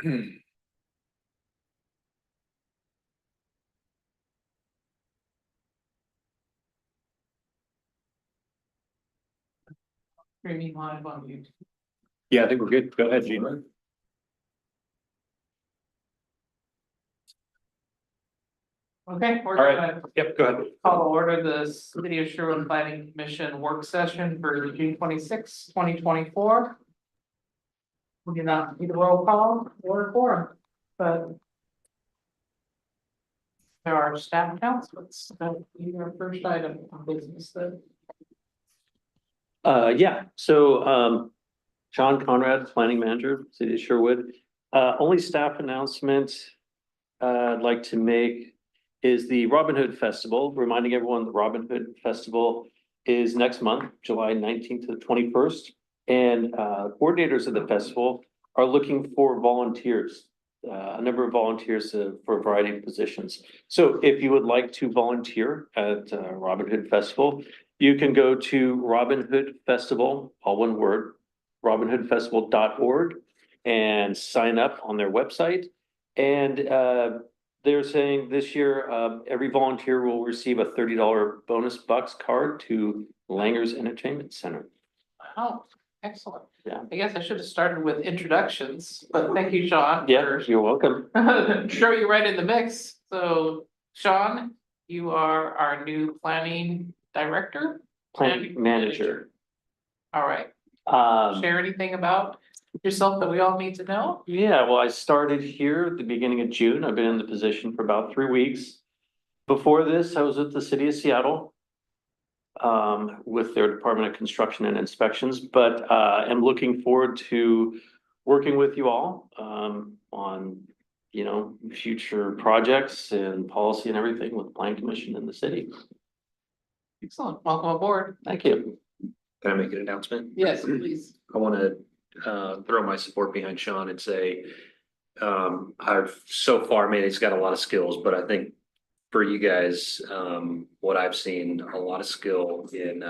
Streaming live on YouTube. Yeah, I think we're good. Go ahead, Gene. Okay, we're All right. gonna Yep, go ahead. call to order the City of Sherwood Planning Commission work session for June 26, 2024. We do not need a roll call or a quorum, but there are staff announcements that your first item of business that. Yeah, so, John Conrad, Planning Manager, City of Sherwood. Only staff announcement I'd like to make is the Robin Hood Festival, reminding everyone the Robin Hood Festival is next month, July 19th to the 21st. And coordinators of the festival are looking for volunteers, a number of volunteers for a variety of positions. So if you would like to volunteer at Robin Hood Festival, you can go to Robin Hood Festival, all one word, robinhoodfestival.org, and sign up on their website. And they're saying this year, every volunteer will receive a $30 bonus bucks card to Langer's Entertainment Center. Oh, excellent. Yeah. I guess I should have started with introductions, but thank you, Sean. Yeah, you're welcome. Throw you right in the mix. So, Sean, you are our new planning director? Planning Manager. All right, Um, share anything about yourself that we all need to know? yeah, well, I started here at the beginning of June. I've been in the position for about 3 weeks. Before this, I was with the city of Seattle. With their Department of Construction and Inspections, but am looking forward to working with you all on, you know, future projects and policy and everything with the Plan Commission in the city. Excellent, welcome aboard. Thank you. Can I make an announcement? Yes, please. I want to throw my support behind Sean and say, I've so far, man, he's got a lot of skills, but I think for you guys, what I've seen, a lot of skill in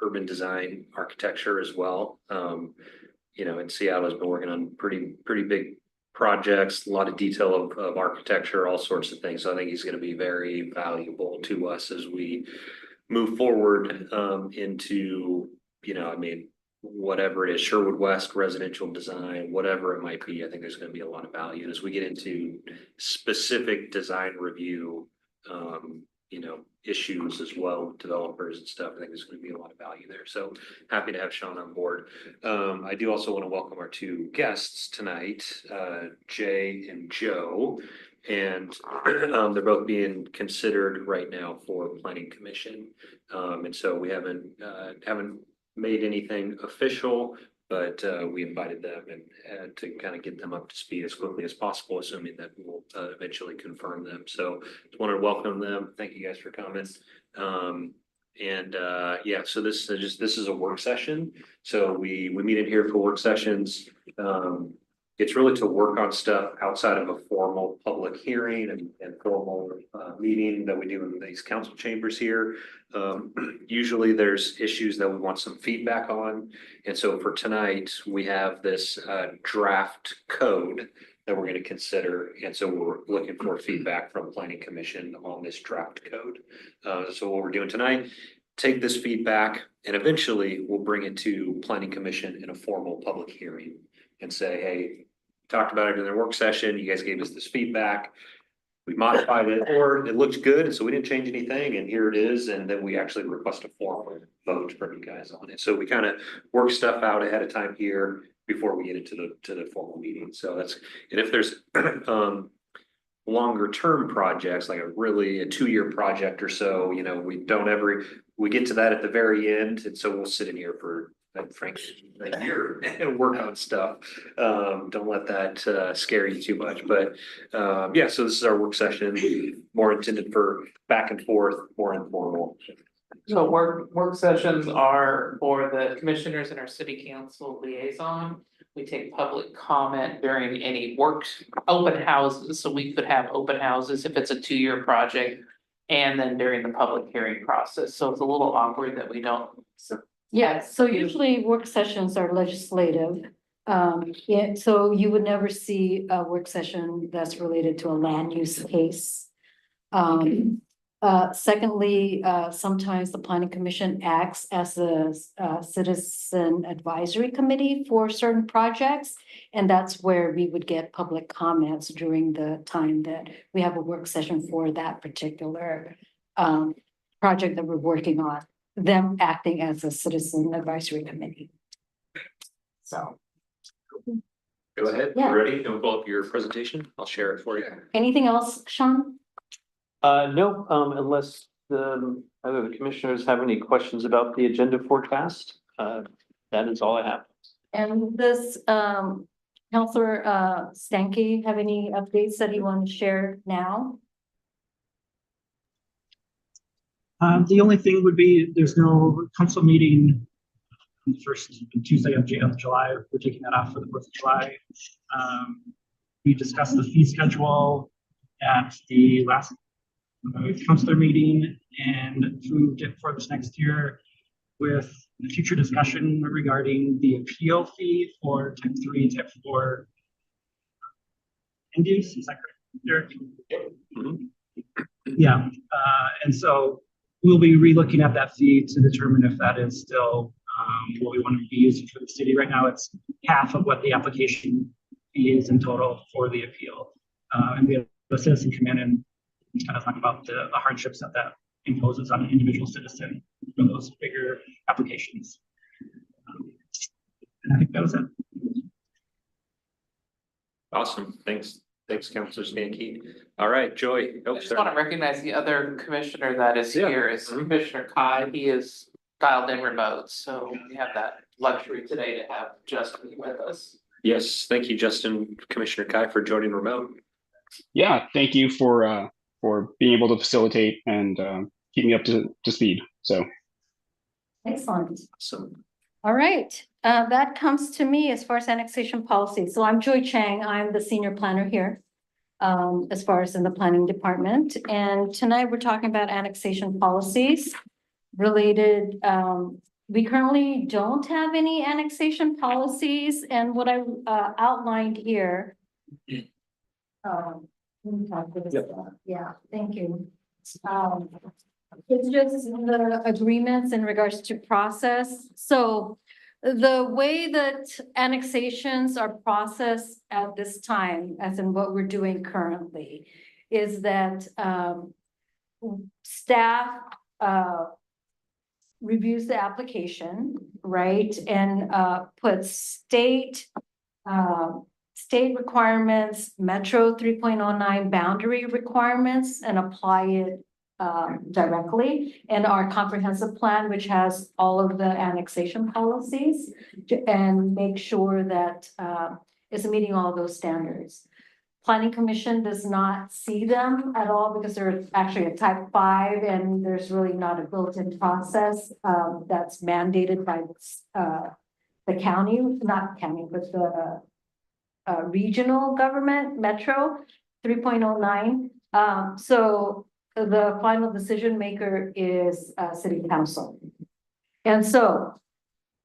urban design, architecture as well. You know, in Seattle has been working on pretty big projects, a lot of detail of architecture, all sorts of things. So I think he's going to be very valuable to us as we move forward into, you know, I mean, whatever it is, Sherwood West residential design, whatever it might be, I think there's going to be a lot of value. And as we get into specific design review, you know, issues as well with developers and stuff, I think there's going to be a lot of value there. So happy to have Sean on board. I do also want to welcome our two guests tonight, Jay and Joe. And they're both being considered right now for planning commission. And so we haven't made anything official, but we invited them and to kind of get them up to speed as quickly as possible, assuming that we'll eventually confirm them. So just wanted to welcome them. Thank you guys for coming. Yeah, so this is a work session. So we meet in here for work sessions. It's really to work on stuff outside of a formal public hearing and formal meeting that we do in these council chambers here. Usually there's issues that we want some feedback on. And so for tonight, we have this draft code that we're going to consider. And so we're looking for feedback from Planning Commission on this draft code. So what we're doing tonight, take this feedback and eventually we'll bring it to Planning Commission in a formal public hearing and say, hey, talked about it in their work session. You guys gave us this feedback. We modified it, or it looked good, and so we didn't change anything, and here it is. And then we actually request a formal vote from you guys on it. So we kind of work stuff out ahead of time here before we get into the formal meeting. So that's, and if there's longer term projects, like a 2-year project or so, you know, we get to that at the very end, and so we'll sit in here for frankly a year and work on stuff. Don't let that scare you too much, but yeah, so this is our work session, more intended for back and forth, more informal. So work sessions are for the commissioners and our city council liaison. We take public comment during any open houses, so we could have open houses if it's a 2-year project. And then during the public hearing process, so it's a little awkward that we don't. Yeah, so usually work sessions are legislative, Yeah, so you would never see a work session that's related to a land use case. Secondly, sometimes the planning commission acts as a citizen advisory committee for certain projects. And that's where we would get public comments during the time that we have a work session for that particular project that we're working on, them acting as a citizen advisory committee. So, Go ahead, Yeah. ready? And pull up your presentation. I'll share it for you. anything else, Sean? No, unless either the commissioners have any questions about the agenda forecast, that is all I have. And does Counselor Stankey have any updates that you want to share now? The only thing would be, there's no council meeting on the first Tuesday of July. We're taking that off for the 4th of July. We discussed the fee schedule at the last councilor meeting and approved it for this next year with future discussion regarding the appeal fee for type 3 and type 4 end use. Is that correct, Derek? Yeah, and so we'll be relooking at that fee to determine if that is still what we want to be using for the city. Right now, it's half of what the application fee is in total for the appeal. And we have a citizen come in and kind of talk about the hardships that imposes on an individual citizen for those bigger applications. And I think that was it. Awesome. Thanks, Counselor Stankey. All right, Joy. I just want to recognize the other commissioner that is here is Commissioner Kai. He is dialed in remote, so we have that luxury today to have Justin with us. Yes, thank you, Justin, Commissioner Kai, for joining remote. Yeah, thank you for being able to facilitate and keep me up to speed. So Excellent. Awesome. All right, that comes to me as far as annexation policy. So I'm Joy Chang. I'm the senior planner here as far as in the planning department. And tonight we're talking about annexation policies related. We currently don't have any annexation policies, and what I outlined here. Let me talk to this one. Yeah, thank you. It's just the agreements in regards to process. So the way that annexations are processed at this time, as in what we're doing currently, is that staff reviews the application, right? And puts state requirements, Metro 3.09 boundary requirements, and apply it directly, and our comprehensive plan, which has all of the annexation policies, and make sure that it's meeting all those standards. Planning Commission does not see them at all because they're actually a type 5, and there's really not a built-in process that's mandated by the county, not county, but the regional government, Metro 3.09. So the final decision maker is City Council. And so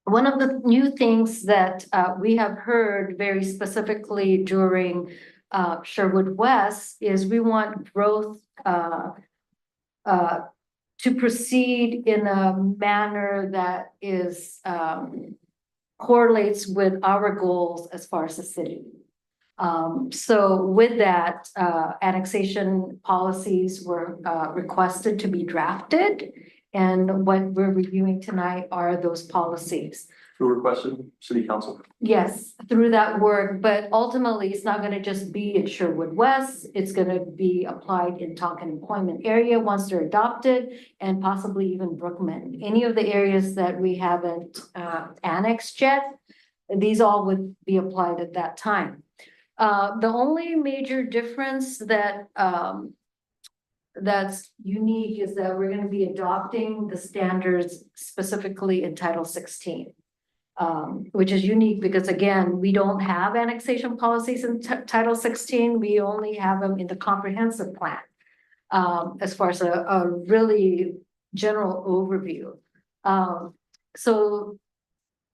one of the new things that we have heard very specifically during Sherwood West is we want growth to proceed in a manner that is correlates with our goals as far as the city. So with that, annexation policies were requested to be drafted. And what we're reviewing tonight are those policies. Who requested? City Council? Yes, through that work, but ultimately it's not gonna just be in Sherwood West. It's gonna be applied in Tonkin employment area once they're adopted, and possibly even Brookman. Any of the areas that we haven't annexed yet, these all would be applied at that time. The only major difference that that's unique is that we're gonna be adopting the standards specifically in Title 16. Which is unique because again, we don't have annexation policies in Title 16. We only have them in the comprehensive plan. As far as a really general overview. So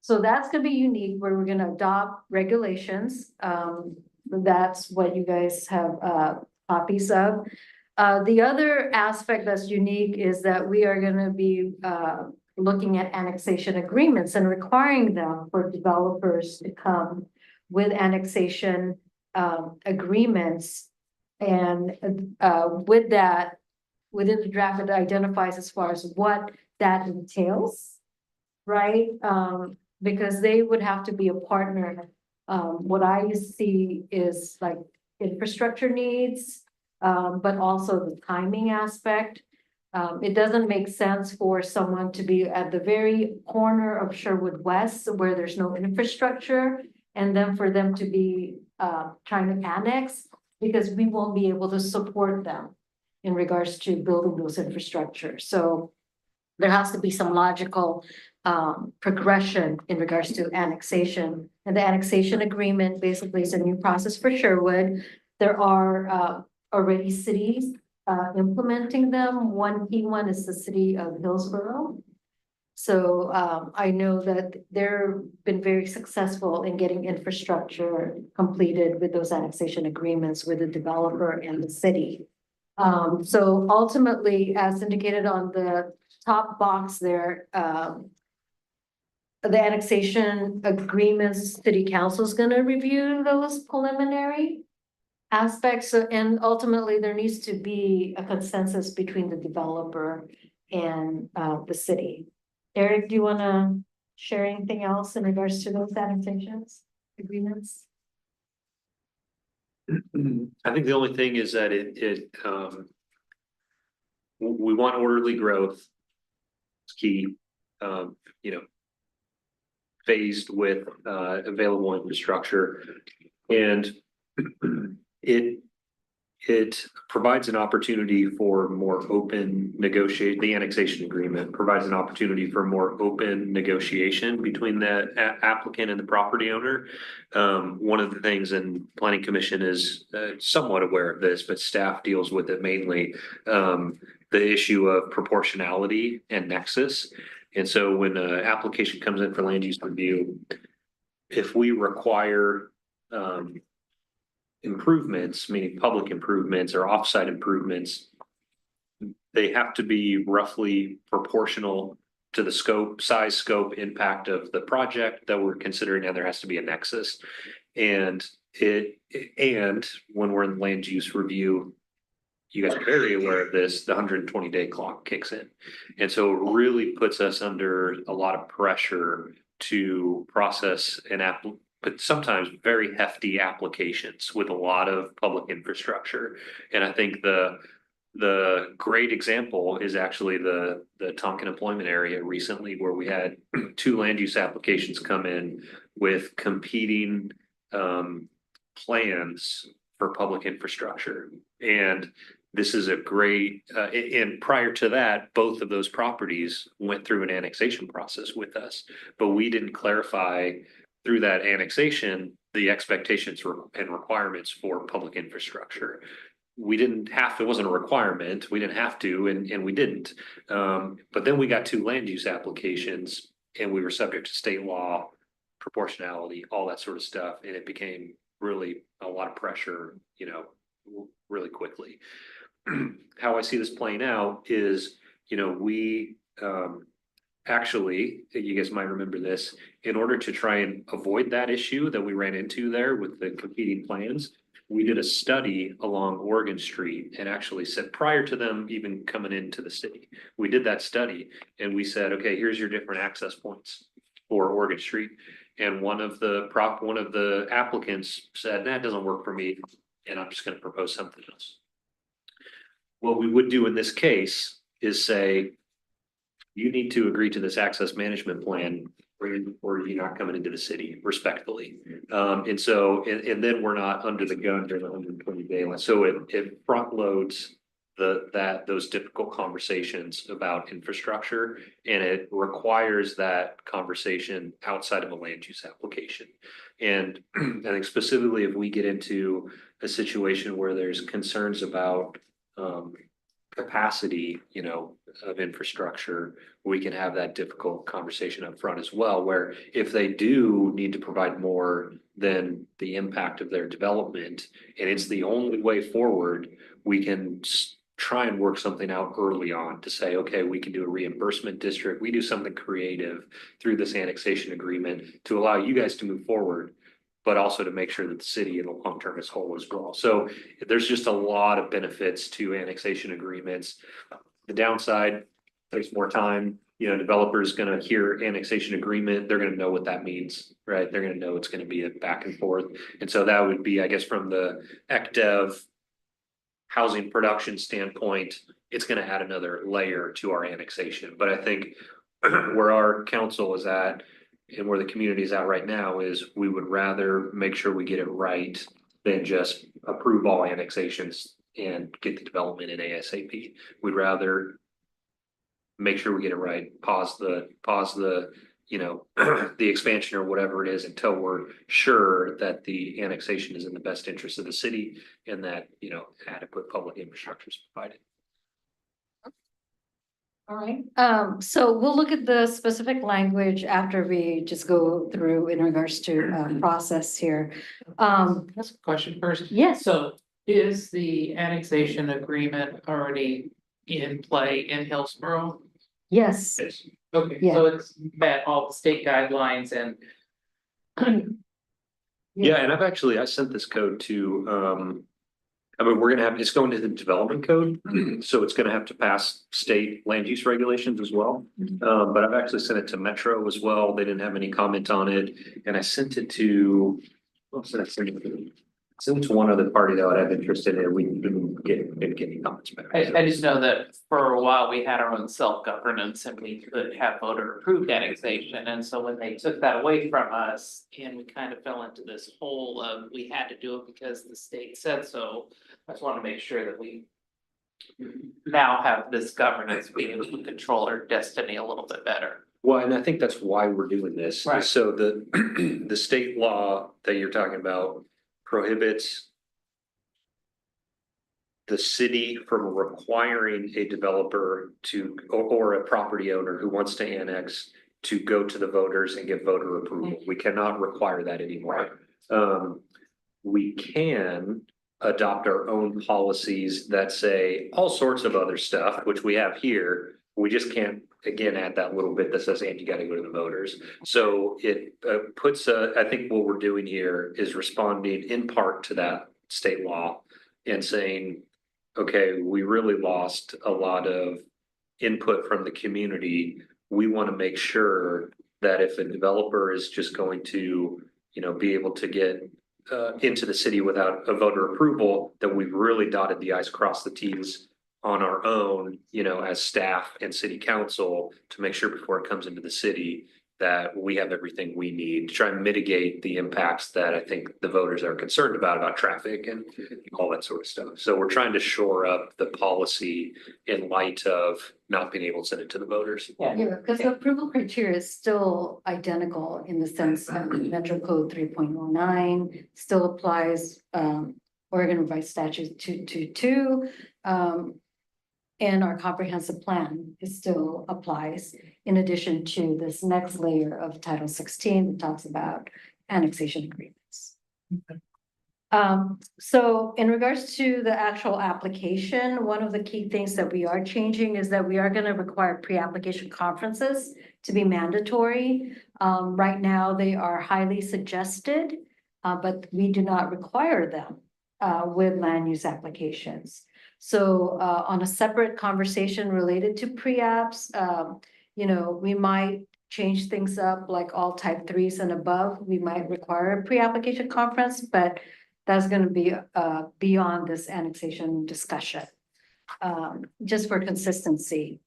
So that's gonna be unique, where we're gonna adopt regulations. That's what you guys have, copies of. The other aspect that's unique is that we are gonna be, looking at annexation agreements and requiring them for developers to come with annexation, agreements. And, with that, within the draft, it identifies as far as what that entails. Right, because they would have to be a partner. What I see is like infrastructure needs, but also the timing aspect. It doesn't make sense for someone to be at the very corner of Sherwood West where there's no infrastructure. And then for them to be, trying to annex, because we won't be able to support them in regards to building those infrastructure. So there has to be some logical progression in regards to annexation. And the annexation agreement basically is a new process for Sherwood. There are already cities implementing them. One key one is the city of Hillsborough. So I know that they've been very successful in getting infrastructure completed with those annexation agreements with the developer and the city. So ultimately, as indicated on the top box there, the annexation agreements, city council is gonna review those preliminary aspects, and ultimately there needs to be a consensus between the developer and the city. Eric, do you wanna share anything else in regards to those annexations agreements? I think the only thing is that we want orderly growth. It's key, you know, phased with available infrastructure. And it provides an opportunity for more open negotiate. The annexation agreement provides an opportunity for more open negotiation between the applicant and the property owner. One of the things, and planning commission is somewhat aware of this, but staff deals with it mainly. The issue of proportionality and nexus. And so when an application comes in for land use review, if we require improvements, meaning public improvements or offsite improvements, they have to be roughly proportional to the scope, size, scope, impact of the project that we're considering, and there has to be a nexus. And when we're in land use review, you guys are very aware of this, the 120-day clock kicks in. And so it really puts us under a lot of pressure to process but sometimes very hefty applications with a lot of public infrastructure. And I think the great example is actually the Tonkin employment area recently, where we had 2 land use applications come in with competing plans for public infrastructure. And this is a great, and prior to that, both of those properties went through an annexation process with us, but we didn't clarify through that annexation the expectations and requirements for public infrastructure. We didn't have to, it wasn't a requirement, we didn't have to, and we didn't. But then we got 2 land use applications and we were subject to state law, proportionality, all that sort of stuff, and it became really a lot of pressure, you know, really quickly. How I see this playing out is, you know, we actually, you guys might remember this, in order to try and avoid that issue that we ran into there with the competing plans, we did a study along Oregon Street and actually said, prior to them even coming into the city, we did that study and we said, okay, here's your different access points for Oregon Street. And one of the applicants said, that doesn't work for me, and I'm just going to propose something else. What we would do in this case is say, you need to agree to this access management plan or you're not coming into the city, respectfully. And so, and then we're not under the gun during the 120-day line. So it front loads those difficult conversations about infrastructure, and it requires that conversation outside of a land use application. And I think specifically if we get into a situation where there's concerns about capacity, of infrastructure, we can have that difficult conversation up front as well, where if they do need to provide more than the impact of their development, and it's the only way forward, we can try and work something out early on to say, okay, we can do a reimbursement district, we do something creative through this annexation agreement to allow you guys to move forward, but also to make sure that the city in the long term is whole as well. So there's just a lot of benefits to annexation agreements. The downside, takes more time, developer's gonna hear annexation agreement, they're gonna know what that means, right? They're gonna know it's gonna be a back and forth. And so that would be, I guess, from the ECDev housing production standpoint, it's gonna add another layer to our annexation. But I think where our council is at and where the community is at right now is we would rather make sure we get it right than just approve all annexations and get the development in ASAP. We'd rather make sure we get it right, pause the, the expansion or whatever it is until we're sure that the annexation is in the best interest of the city and that, adequate public infrastructure is provided. All right, so we'll look at the specific language after we just go through in regards to process here. That's a question first. Yes, So is the annexation agreement already in play in Hillsborough? yes, Okay, Yeah. so it's met all the state guidelines and Yeah, and I sent this code to, we're gonna have, it's going to the development code, so it's gonna have to pass state land use regulations as well. But I've actually sent it to Metro as well. They didn't have any comment on it, and I sent it to, what else did I send it to? I sent it to one other party that would have interest in it. We didn't get any comments back. I just know that for a while we had our own self-governance and we could have voter approved annexation. And so when they took that away from us and we kind of fell into this hole of we had to do it because the state said so. I just want to make sure that we now have this governance, being able to control our destiny a little bit better. Well, and I think that's why we're doing this. Right. So the state law that you're talking about prohibits the city from requiring a developer to, or a property owner who wants to annex to go to the voters and get voter approval. We cannot require that anymore. We can adopt our own policies that say all sorts of other stuff, which we have here. We just can't, again, add that little bit that says, and you gotta go to the voters. So it puts, I think what we're doing here is responding in part to that state law and saying, okay, we really lost a lot of input from the community. We want to make sure that if a developer is just going to, be able to get into the city without a voter approval, that we've really dotted the i's, crossed the t's on our own, as staff and city council to make sure before it comes into the city that we have everything we need to try and mitigate the impacts that I think the voters are concerned about traffic and all that sort of stuff. So we're trying to shore up the policy in light of not being able to send it to the voters. yeah, because the approval criteria is still identical in the sense that Metro Code 3.09 still applies, Oregon Revised Statute 222. And our comprehensive plan still applies in addition to this next layer of Title 16 that talks about annexation agreements. So in regards to the actual application, one of the key things that we are changing is that we are going to require pre-application conferences to be mandatory. Right now, they are highly suggested, but we do not require them with land use applications. So on a separate conversation related to pre-apps, we might change things up like all type 3s and above. We might require a pre-application conference, but that's going to be beyond this annexation discussion, just for consistency.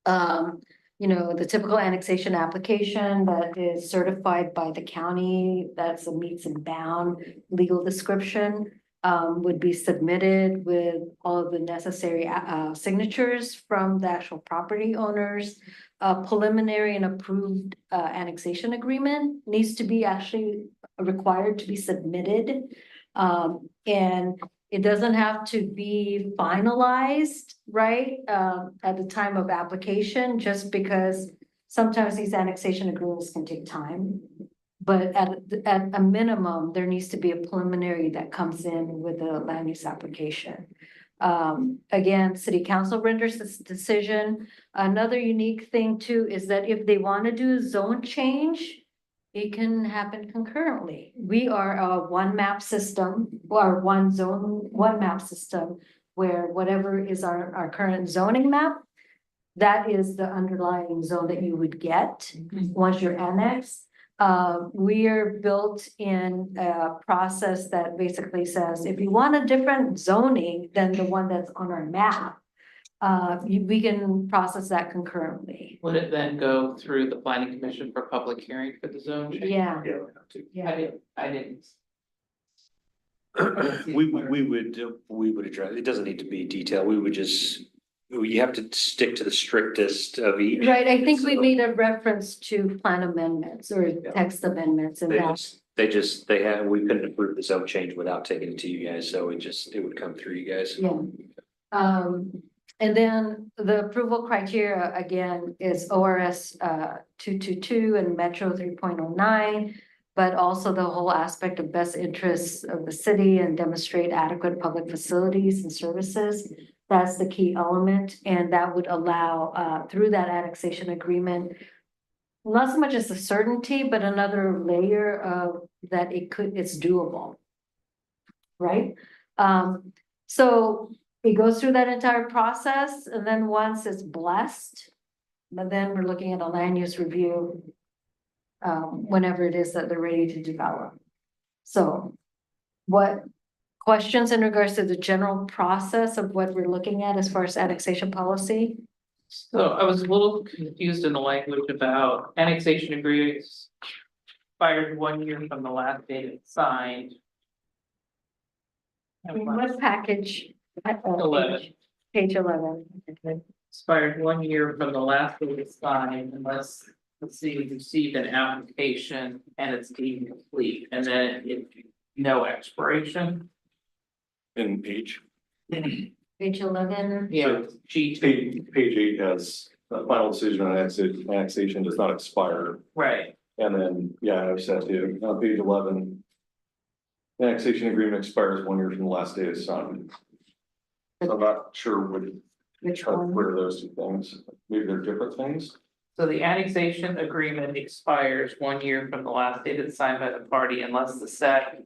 The typical annexation application that is certified by the county, that's a meets and bound legal description. Would be submitted with all of the necessary signatures from the actual property owners. Preliminary and approved annexation agreement needs to be actually required to be submitted. And It doesn't have to be finalized, right, at the time of application, just because sometimes these annexation agreements can take time. But at a minimum, there needs to be a preliminary that comes in with the land use application. Again, city council renders this decision. Another unique thing too is that if they want to do a zone change, it can happen concurrently. We are a one map system or one zone, one map system where whatever is our current zoning map, that is the underlying zone that you would get once you're annexed. We are built in a process that basically says, if you want a different zoning than the one that's on our map, we can process that concurrently. Would it then go through the planning commission for public hearing for the zone change? Yeah, Yeah, we have to. yeah. I didn't. We would address, it doesn't need to be detailed, we would just, you have to stick to the strictest of each. Right, I think we So made a reference to plan amendments or text amendments and that. we couldn't approve the zone change without taking it to you guys, so it would come through you guys. Yeah. And then the approval criteria again is ORS 222 and Metro 3.09. But also the whole aspect of best interests of the city and demonstrate adequate public facilities and services. That's the key element, and that would allow through that annexation agreement. Not so much as a certainty, but another layer of that it's doable. Right? So it goes through that entire process, and then once it's blessed, but then we're looking at a land use review. Whenever it is that they're ready to develop. So what questions in regards to the general process of what we're looking at as far as annexation policy? So I was a little confused in the language about annexation agreements expired 1 year from the last date it's signed. In what package? 11. Page 11. Expired 1 year from the last date it's signed unless the city received an application and it's deemed complete, and then no expiration. In page. Page 11. Yeah, G2, Page 8 has a final decision on annexation does not expire. right. And then, yeah, I've said too, on page 11. Annexation agreement expires 1 year from the last day it's signed. So I'm not sure Which how to one? clear those two things. Maybe they're different things. So the annexation agreement expires 1 year from the last date it's signed by the party unless the said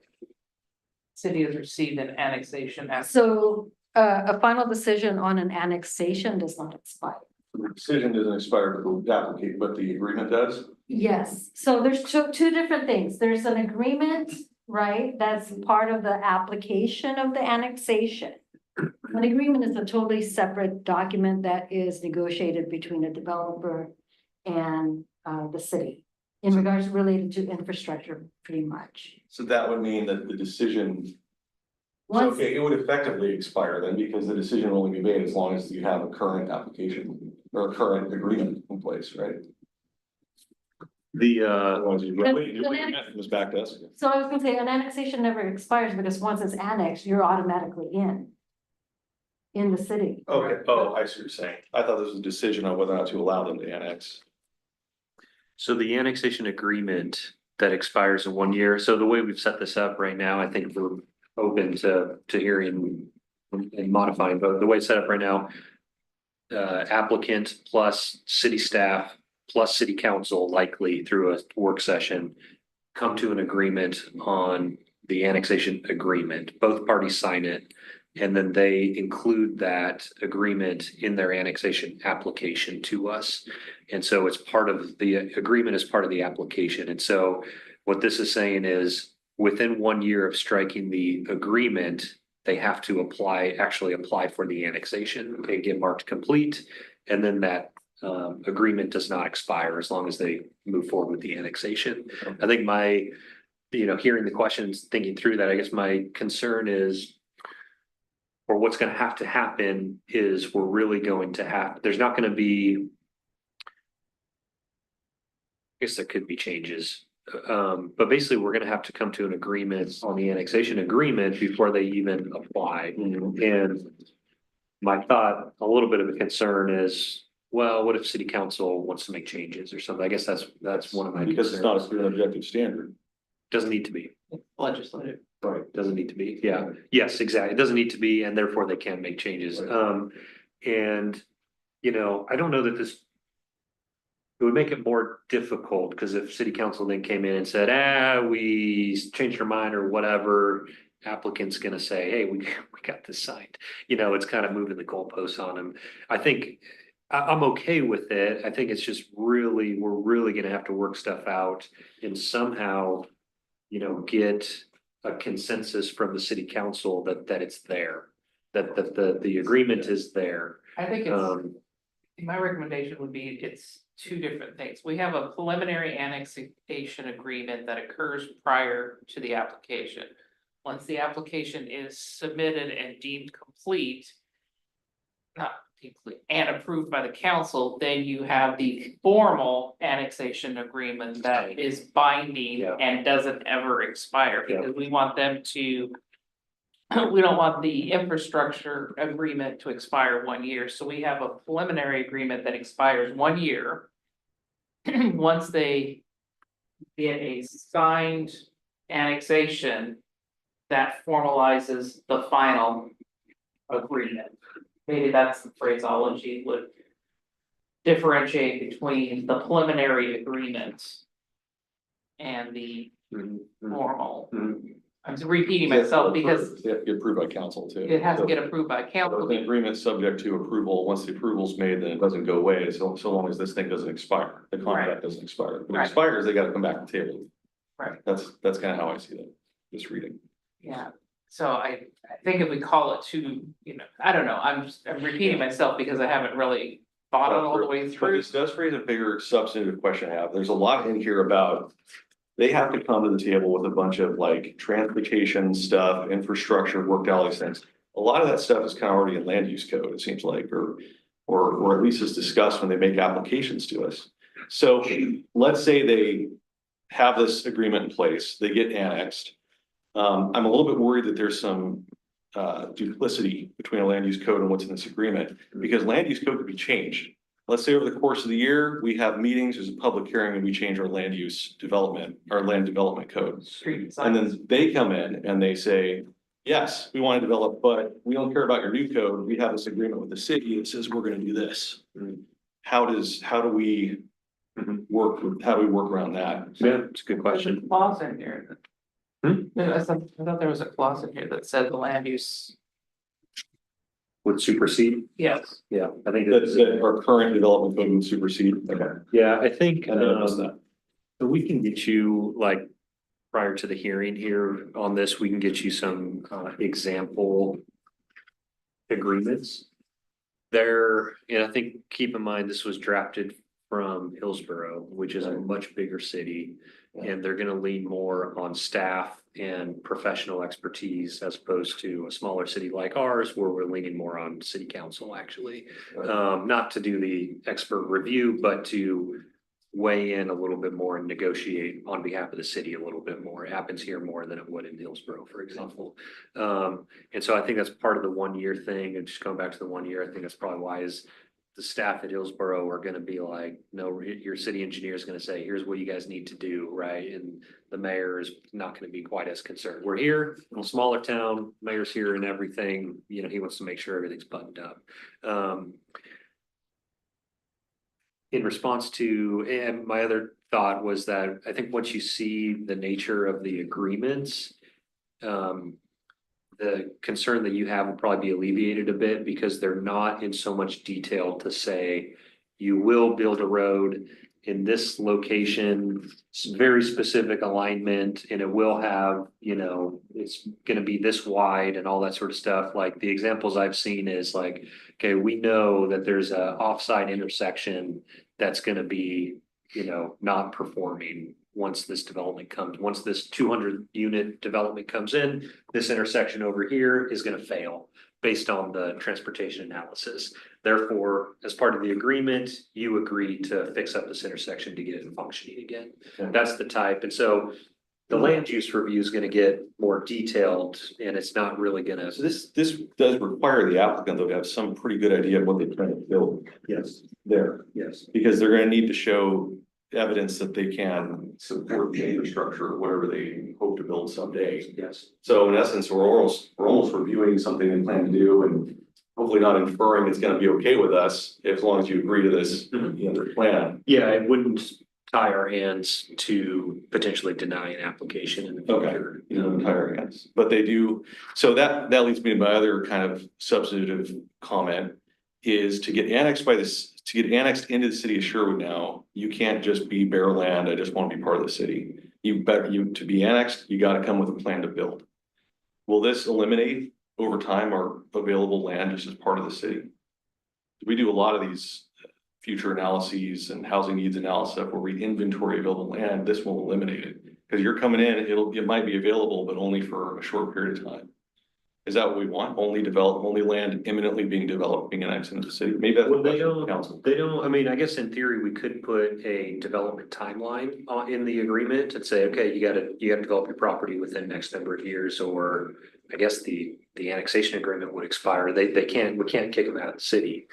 city has received an annexation. So a final decision on an annexation does not expire. The decision doesn't expire for the applicant, but the agreement does. Yes, so there's two different things. There's an agreement, right? That's part of the application of the annexation. An agreement is a totally separate document that is negotiated between a developer and the city in regards related to infrastructure, pretty much. So that would mean that the decision, so, Once, okay, it would effectively expire then because the decision will only be made as long as you have a current application or a current agreement in place, right? Otherwise, you wait, it goes back to us again. so I was gonna say, an annexation never expires because once it's annexed, you're automatically in the city. Okay, oh, I see what you're saying. I thought this was a decision on whether or not to allow them to annex. So the annexation agreement that expires in 1 year, so the way we've set this up right now, I think we're open to hearing and modifying, but the way it's set up right now. Applicant plus city staff plus city council likely through a work session. Come to an agreement on the annexation agreement, both parties sign it. And then they include that agreement in their annexation application to us. And so it's part of the agreement is part of the application. And so what this is saying is within 1 year of striking the agreement, they have to actually apply for the annexation. They get marked complete. And then that agreement does not expire as long as they move forward with the annexation. I think hearing the questions, thinking through that, I guess my concern is, or what's going to have to happen is we're really going to there's not going to be, I guess there could be changes but basically, we're gonna have to come to an agreement on the annexation agreement before they even apply. And my thought, a little bit of a concern is, well, what if city council wants to make changes or something? I guess that's one of my Because it's not a concerns. clear and objective standard. Doesn't need to be. Legislative. Right. Doesn't need to be, yeah, yes, exactly, it doesn't need to be, and therefore they can make changes, and, you know, I don't know that this. It would make it more difficult, because if city council then came in and said, we changed our mind or whatever. Applicant's gonna say, hey, we got this signed, you know, it's kind of moving the goalposts on them. I think, I'm okay with it, I think it's just really, we're really gonna have to work stuff out and somehow. You know, get a consensus from the city council that it's there, that the agreement is there. I think it's, Um, my recommendation would be, it's two different things. We have a preliminary annexation agreement that occurs prior to the application. Once the application is submitted and deemed complete. Not complete, and approved by the council, then you have the formal annexation agreement that is binding Yeah. and doesn't ever expire, Yeah. because we want them to. We don't want the infrastructure agreement to expire 1 year, so we have a preliminary agreement that expires 1 year. Once they get a signed annexation, that formalizes the final agreement. Maybe that's the phraseology would differentiate between the preliminary agreement and the formal. I'm repeating myself because They have to get approved by council too. it has to So- get approved by So council. the agreement's subject to approval. Once the approval's made, then it doesn't go away, so long as this thing doesn't expire, the contract doesn't expire. If it Right. expires, they gotta come back to the table. Right. That's kind of how I see that, this reading. Yeah, so I think if we call it two, you know, I don't know, I'm repeating myself because I haven't really thought it all the way But through. this does raise a bigger substantive question I have. There's a lot in here about. They have to come to the table with a bunch of like transportation stuff, infrastructure, worked out all these things. A lot of that stuff is kind of already in land use code, it seems like, or at least is discussed when they make applications to us. So let's say they have this agreement in place, they get annexed. I'm a little bit worried that there's some duplicity between a land use code and what's in this agreement, because land use code could be changed. Let's say over the course of the year, we have meetings, there's a public hearing, and we change our land use development, our land development code. Street And signs. then they come in and they say, yes, we want to develop, but we don't care about your new code. We have this agreement with the city that says we're gonna do this. How do we work around that? Yeah, it's a good There's a question. clause in here. Yeah, I thought there was a clause in here that said the land use, Would supersede, yes, yeah, I think That's that's, our current development code would supersede. Okay. yeah, I think, I never noticed that. so we can get you like. Prior to the hearing here on this, we can get you some example. Agreements. There, and I think, keep in mind, this was drafted from Hillsborough, which is a much bigger city. And they're gonna lean more on staff and professional expertise as opposed to a smaller city like ours, where we're leaning more on city council, actually. Not to do the expert review, but to weigh in a little bit more and negotiate on behalf of the city a little bit more. It happens here more than it would in Hillsborough, for example. And so I think that's part of the 1 year thing, and just going back to the 1 year, I think that's probably why is the staff at Hillsborough are gonna be like, no, your city engineer is gonna say, here's what you guys need to do, right? And the mayor is not gonna be quite as concerned. We're here, in a smaller town, mayor's here and everything, you know, he wants to make sure everything's buttoned up. In response to, and my other thought was that I think once you see the nature of the agreements. The concern that you have will probably be alleviated a bit because they're not in so much detail to say. You will build a road in this location, very specific alignment, and it will have, you know, it's gonna be this wide and all that sort of stuff. Like the examples I've seen is like, okay, we know that there's a offsite intersection that's gonna be, you know, not performing once this development comes, once this 200 unit development comes in, this intersection over here is gonna fail based on the transportation analysis. Therefore, as part of the agreement, you agree to fix up this intersection to get it functioning again. Okay. That's the type. And so the land use review is gonna get more detailed and it's not really gonna. So this does require the applicant though to have some pretty good idea of what they plan to build Yes, there. yes. Because they're gonna need to show evidence that they can support the infrastructure, or whatever they hope to build someday. Yes. So in essence, we're almost reviewing something they plan to do and hopefully not inferring it's gonna be okay with us as long as you agree to this, their plan. Yeah, it wouldn't tie our hands to potentially deny an application in the Okay. future. Entire hands, but they do, so that leads me to my other kind of substantive comment. Is to get annexed into the city of Sherwood now, you can't just be bare land, I just want to be part of the city. To be annexed, you gotta come with a plan to build. Will this eliminate over time our available land just as part of the city? We do a lot of these future analyses and housing needs analysis where we inventory available land, this will eliminate it. Cause you're coming in, it might be available, but only for a short period of time. Is that what we want? Only land imminently being developed, being annexed into the city? Maybe that's Well, the they question of don't, council. I mean, I guess in theory, we could put a development timeline in the agreement and say, okay, you gotta develop your property within X number of years, or I guess the annexation agreement would expire. We can't kick them out of the city.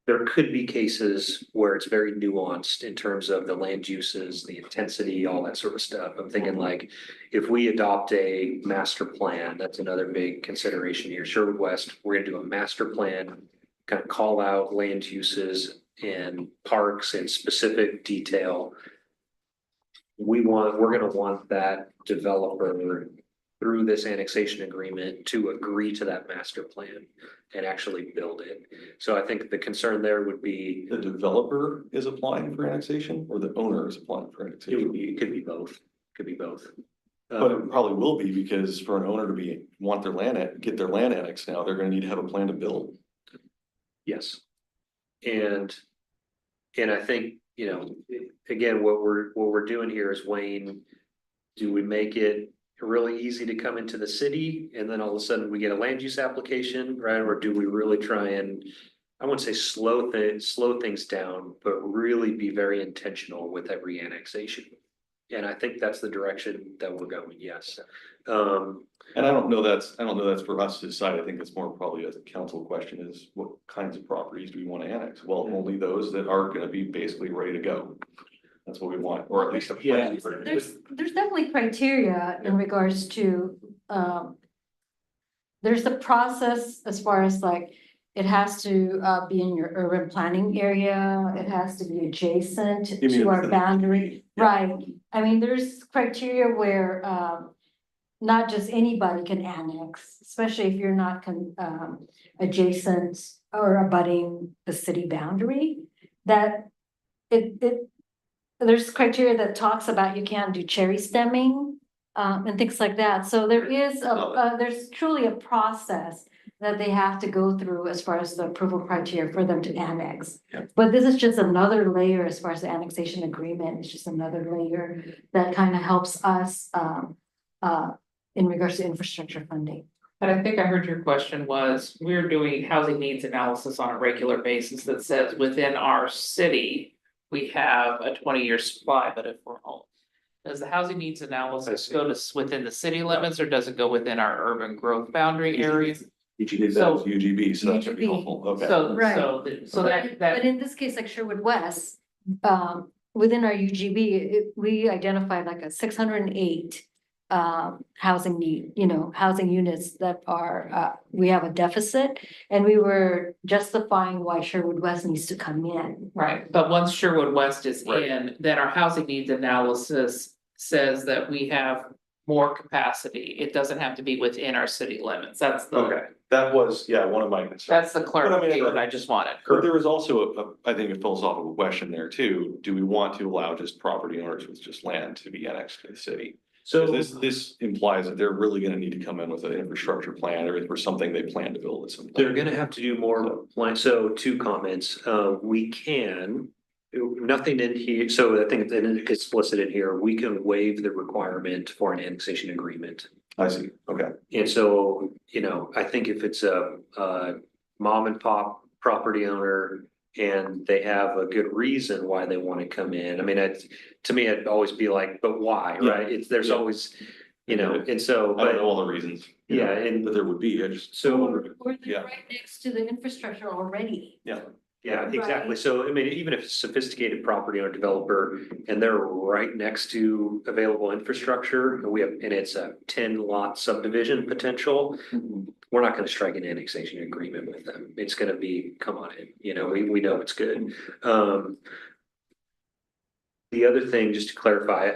There could be cases where it's very nuanced in terms of the land uses, the intensity, all that sort of stuff. I'm thinking like, if we adopt a master plan, that's another big consideration here. Sherwood West, we're gonna do a master plan, kind of call out land uses and parks in specific detail. We're gonna want that developer through this annexation agreement to agree to that master plan and actually build it. So I think the concern there would be. The developer is applying for annexation or the owner is applying for annexation? It could be both, could be both. But it probably will be because for an owner to get their land annexed now, they're gonna need to have a plan to build. Yes. And I think, again, what we're doing here is weighing, do we make it really easy to come into the city and then all of a sudden we get a land use application, right? Or do we really try and, I wouldn't say slow things down, but really be very intentional with every annexation? And I think that's the direction that we're going, yes. And I don't know that's for us to decide. I think it's more probably a council question is what kinds of properties do we want to annex? Well, only those that are gonna be basically ready to go. That's what we want, or at least a plan. There's definitely criteria in regards to, there's a process as far as like, it has to be in your urban planning area, it has to be adjacent You mean to our within- boundary, Yeah. right? I mean, there's criteria where not just anybody can annex, especially if you're not adjacent or abutting the city boundary. That there's criteria that talks about you can't do cherry stemming and things like that. So there is there's truly a process that they have to go through as far as the approval criteria for them to annex. Yeah. But this is just another layer as far as the annexation agreement. It's just another layer that kind of helps us in regards to infrastructure funding. But I think I heard your question was, we're doing housing needs analysis on a regular basis that says within our city, we have a 20-year supply, but if we're home. Does the housing needs analysis go to within the city limits or does it go within our urban growth boundary areas? UGB, So- that's UGB, so that should be UGB. helpful, okay. Right. So But that, in this case, like Sherwood West, within our UGB, we identified like a 608 housing need, housing units that are, we have a deficit. And we were justifying why Sherwood West needs to come in. right, but once Sherwood West is Right. in, then our housing needs analysis says that we have more capacity. It doesn't have to be within our city limits. That's the, Okay, that was, one of my concerns. that's the clarification I just wanted. But there is also I think a philosophical question there too. Do we want to allow just property owners with just land to be annexed to the city? So This implies that they're really gonna need to come in with an infrastructure plan or something they plan to build at some point. they're gonna have to do more plan, so two comments, we can. Nothing in here, so I think that it gets explicit in here, we can waive the requirement for an annexation agreement. I see, okay. And so, you know, I think if it's a mom and pop property owner and they have a good reason why they want to come in, I mean, to me, it'd always be like, but why, Yeah. right? It's, there's Yeah. always, you know, and so, I don't know but, all the reasons. yeah, and That there would be, I just. so, Or Yeah. they're right next to the infrastructure already. Yeah, yeah, exactly. Right. So, I mean, even if it's a sophisticated property owner developer and they're right next to available infrastructure, and and it's a 10 lot subdivision potential, we're not gonna strike an annexation agreement with them. It's gonna be, come on in, you know, we know it's good. The other thing, just to clarify,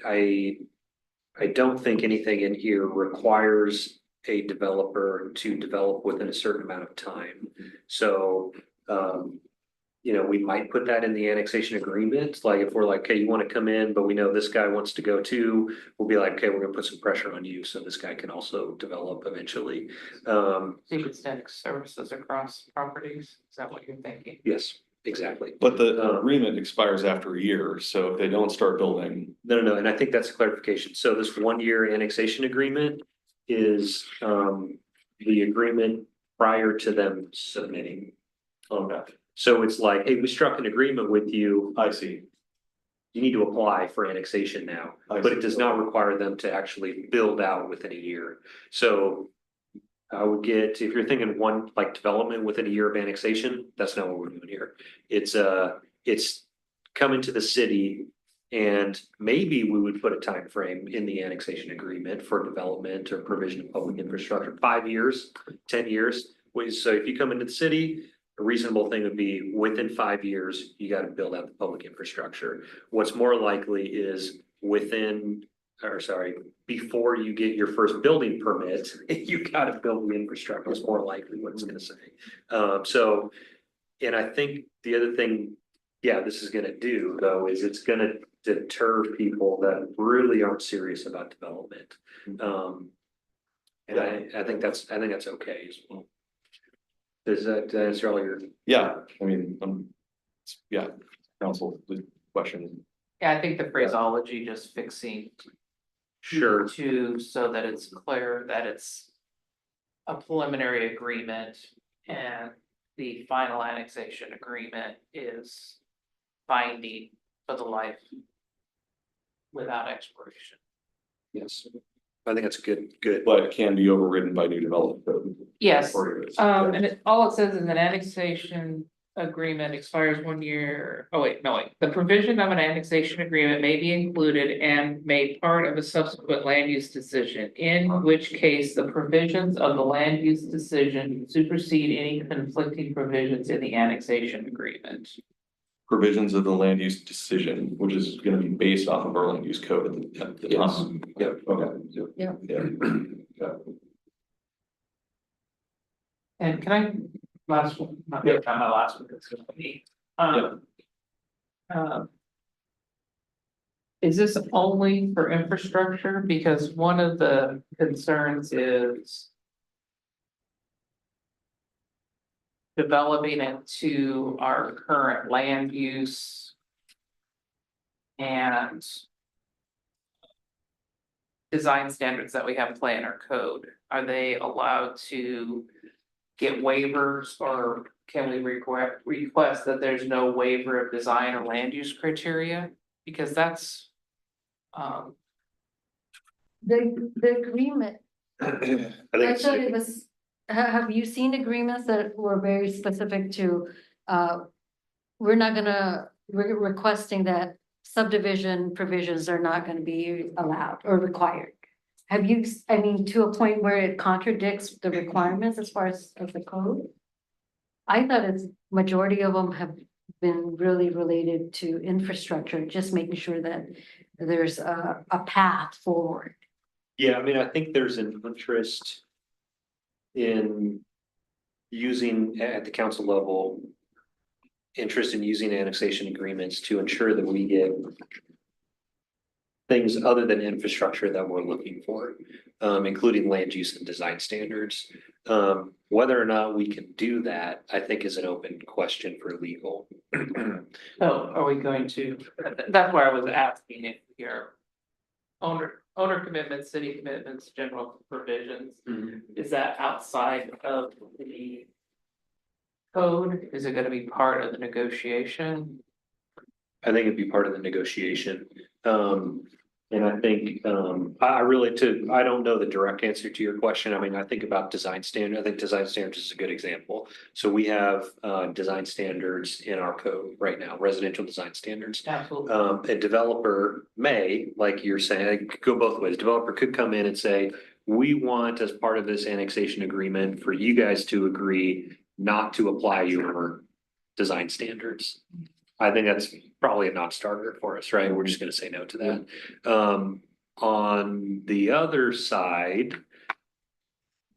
I don't think anything in here requires a developer to develop within a certain amount of time. So, you know, we might put that in the annexation agreement, like if we're like, okay, you wanna come in, but we know this guy wants to go too, we'll be like, okay, we're gonna put some pressure on you, so this guy can also develop eventually. So you could extend services across properties, is that what you're thinking? Yes, exactly. but the agreement expires after a year, so if they don't start building, No, and I think that's a clarification. So this 1 year annexation agreement is the agreement prior to them submitting. okay, So it's like, hey, we struck an agreement with you, I see. you need to apply for annexation now. I But it see. does not require them to actually build out within a year. So I would get, if you're thinking one, like development within a year of annexation, that's not what we're doing here. It's coming to the city. And maybe we would put a time frame in the annexation agreement for development or provision of public infrastructure, 5 years, 10 years. So if you come into the city, a reasonable thing would be within 5 years, you gotta build out the public infrastructure. What's more likely is before you get your first building permit, you gotta build the infrastructure, is more likely what it's gonna say. And I think the other thing, yeah, this is gonna do though, is it's gonna deter people that really aren't serious about development. And I think that's okay as well. Does that answer all your? Yeah, I mean, yeah, council, the question. Yeah, I think the phraseology just fixing Sure. to, so that it's clear that it's a preliminary agreement and the final annexation agreement is binding for the life without expiration. Yes. I think that's good. But it can be overridden by new development code. Yes, Or it is. and all it says is an annexation agreement expires 1 year. Oh, wait, no, wait. The provision of an annexation agreement may be included and made part of a subsequent land use decision, in which case the provisions of the land use decision supersede any conflicting provisions in the annexation agreement. Provisions of the land use decision, which is gonna be based off of our land use code at the Yes. time. Yeah. Okay. Yeah. Yeah. And can I, last one, not my last one, it's gonna be, is this only for infrastructure? Because one of the concerns is developing it to our current land use and design standards that we have in play in our code. Are they allowed to get waivers, or can we request that there's no waiver of design or land use criteria? Because that's The agreement, I think I it's, thought it was, have you seen agreements that were very specific to, we're not gonna, we're requesting that subdivision provisions are not gonna be allowed or required? Have you, I mean, to a point where it contradicts the requirements as far as of the code? I thought it's, majority of them have been really related to infrastructure, just making sure that there's a path forward. yeah, I mean, I think there's an interest in using at the council level, interest in using annexation agreements to ensure that we get things other than infrastructure that we're looking for, including land use and design standards. Whether or not we can do that, I think is an open question for legal. So are we going to, that's why I was asking if your owner commitments, city commitments, general provisions, is that outside of the code? Is it gonna be part of the negotiation? I think it'd be part of the negotiation. And I think, I don't know the direct answer to your question. I mean, I think about design standard. I think design standards is a good example. So we have, design standards in our code right now, residential design standards. Absolutely. A developer may, like you're saying, it could go both ways. Developer could come in and say, we want as part of this annexation agreement for you guys to agree not to apply your design standards. I think that's probably a non-starter for us, right? We're just gonna say no to that. On the other side,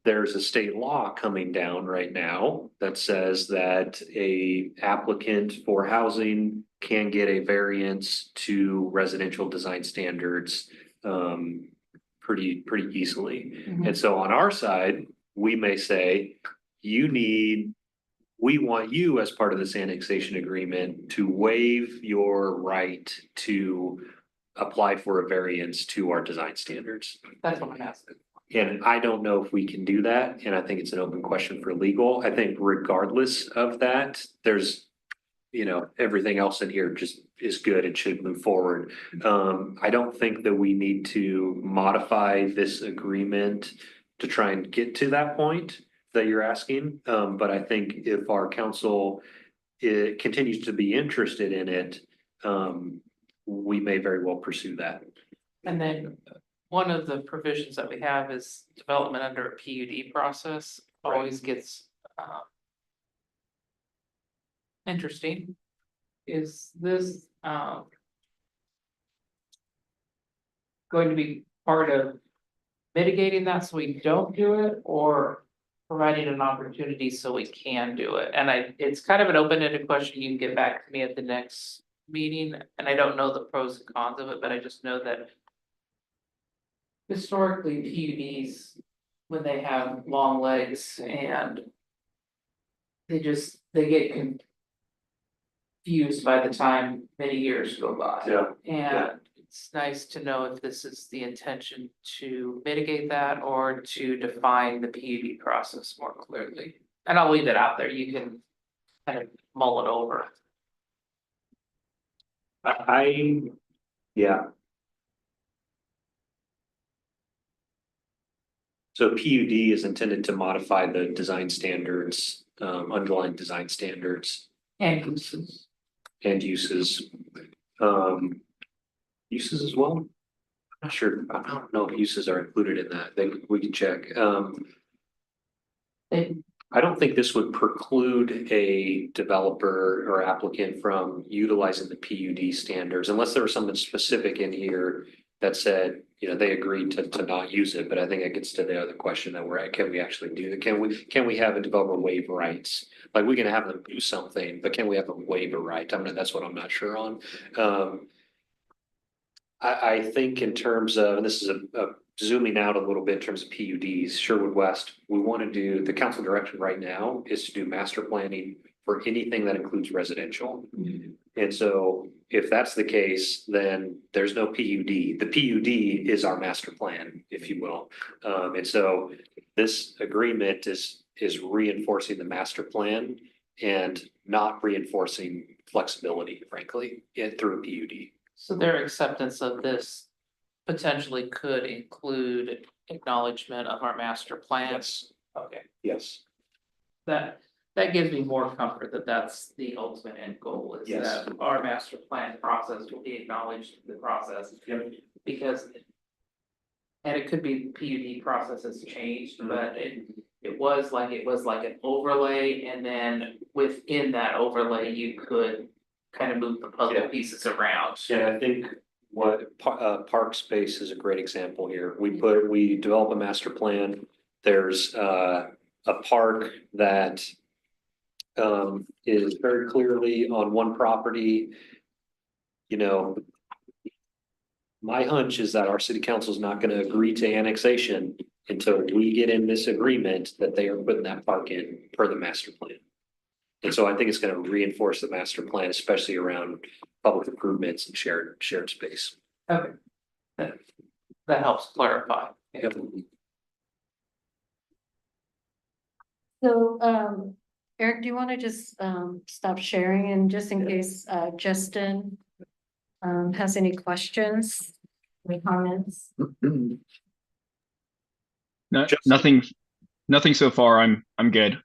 there's a state law coming down right now that says that a applicant for housing can get a variance to residential design standards pretty easily. And so on our side, we may say, we want you as part of this annexation agreement to waive your right to apply for a variance to our design standards. That's what I'm asking. And I don't know if we can do that, and I think it's an open question for legal. I think regardless of that, there's, everything else in here just is good and should move forward. I don't think that we need to modify this agreement to try and get to that point that you're asking. But I think if our council continues to be interested in it, we may very well pursue that. And then one of the provisions that we have is development under a PUD process always gets interesting. Is this going to be part of mitigating that so we don't do it, or providing an opportunity so we can do it? And it's kind of an open-ended question. You can get back to me at the next meeting, and I don't know the pros and cons of it, but I just know that historically PUDs, when they have long legs and they get confused by the time many years go by. And it's nice to know if this is the intention to mitigate that or to define the PUD process more clearly. And I'll leave it out there. You can kind of mull it over. Yeah. So PUD is intended to modify the design standards, underlying design standards And uses. and uses. Uses as well? I'm not sure. I don't know if uses are included in that. We can check. I don't think this would preclude a developer or applicant from utilizing the PUD standards unless there was something specific in here that said, they agreed to not use it. But I think it gets to the other question that we're at. Can we actually do that? Can we have a developer waive rights? Like, we can have them do something, but can we have them waive a right? I mean, that's what I'm not sure on. I think in terms of, and this is a zooming out a little bit in terms of PUDs, Sherwood West, we want to do, the council direction right now is to do master planning for anything that includes residential. And so if that's the case, then there's no PUD. The PUD is our master plan, if you will. And so this agreement is reinforcing the master plan and not reinforcing flexibility, frankly, through a PUD. So their acceptance of this potentially could include acknowledgement of our master plan. Yes. Okay, Yes. that gives me more comfort that that's the ultimate end goal, is Yes. that our master plan process will be acknowledged in the process. Because. And it could be PUD process has changed, but it was like an overlay, and then within that overlay, you could kind of move the puzzle pieces around. Yeah, I think park space is a great example here. We develop a master plan. There's a park that is very clearly on one property. my hunch is that our city council is not gonna agree to annexation until we get in this agreement that they are putting that park in per the master plan. And so I think it's gonna reinforce the master plan, especially around public improvements and shared space. Okay. That helps clarify. Yep. So, Eric, do you want to just, stop sharing and just in case, Justin, has any questions, any comments? No, Justin? nothing so far. I'm good.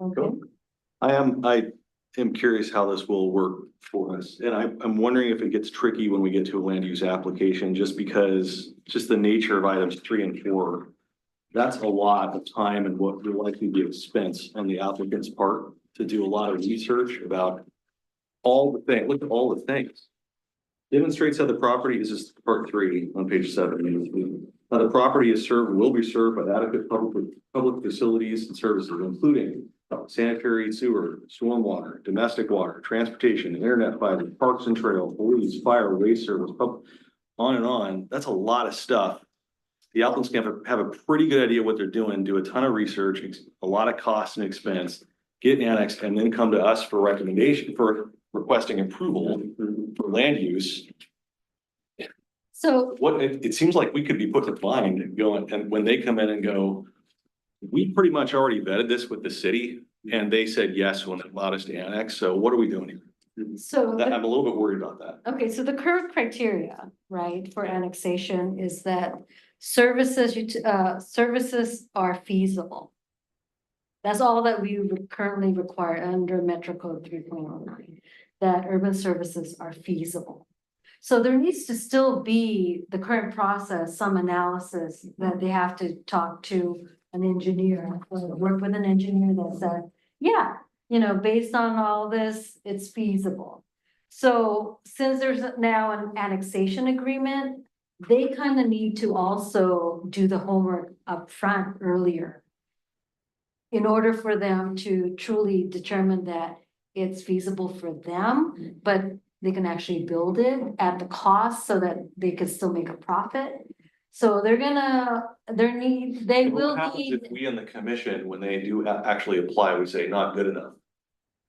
Okay. I am curious how this will work for us, and I'm wondering if it gets tricky when we get to a land use application, just because, just the nature of items 3 and 4. That's a lot of time and what will likely be expense on the applicant's part to do a lot of research about all the things, look at all the things. Demonstrates how the property, this is part 3 on page 7. How the property is served, will be served by adequate public facilities and services, including sanitary, sewer, stormwater, domestic water, transportation, internet fiber, parks and trails, police, fire, waste service, on and on. That's a lot of stuff. The applicants can have a pretty good idea what they're doing, do a ton of research, a lot of cost and expense, get annexed, and then come to us for recommendation, for requesting approval for land use. So, It seems like we could be put to blind and going, and when they come in and go, we pretty much already vetted this with the city and they said yes when they allowed us to annex. So what are we doing here? so. I'm a little bit worried about that. Okay, so the current criteria, right, for annexation is that services are feasible. That's all that we currently require under Metro Code 3.09, that urban services are feasible. So there needs to still be the current process, some analysis that they have to talk to an engineer, or work with an engineer that said, yeah, based on all this, it's feasible. So since there's now an annexation agreement, they kind of need to also do the homework upfront earlier in order for them to truly determine that it's feasible for them, but they can actually build it at the cost so that they could still make a profit. So they will What happens need. if we in the commission, when they do actually apply, we say not good enough?